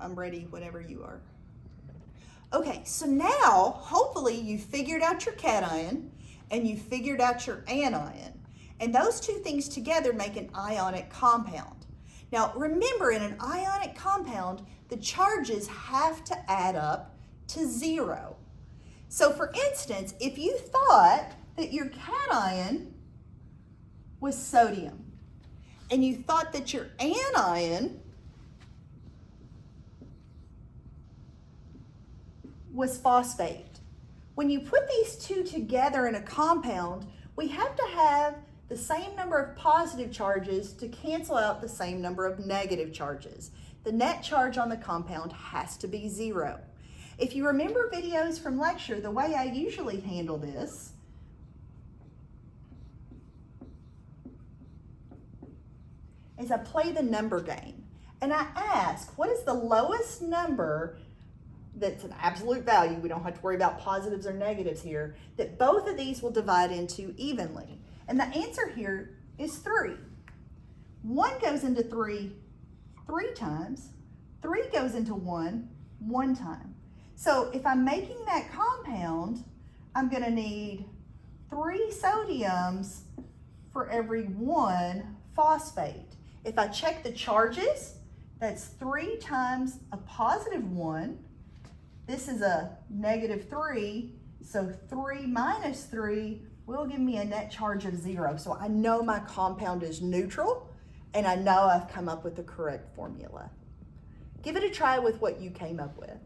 I'm ready whenever you are. Okay, so now hopefully you figured out your cation and you figured out your anion. And those two things together make an ionic compound. Now remember, in an ionic compound, the charges have to add up to 0. So for instance, if you thought that your cation was sodium and you thought that your anion was phosphate, when you put these two together in a compound, we have to have the same number of positive charges to cancel out the same number of negative charges. The net charge on the compound has to be 0. If you remember videos from lecture, the way I usually handle this is I play the number game. And I ask, what is the lowest number that's an absolute value, we don't have to worry about positives or negatives here, that both of these will divide into evenly? And the answer here is 3. 1 goes into 3 3 times. 3 goes into 1 1 time. So if I'm making that compound, I'm going to need 3 sodiums for every 1 phosphate. If I check the charges, that's 3 times a positive 1. This is a negative 3, so 3 minus 3 will give me a net charge of 0. So I know my compound is neutral, and I know I've come up with the correct formula. Give it a try with what you came up with.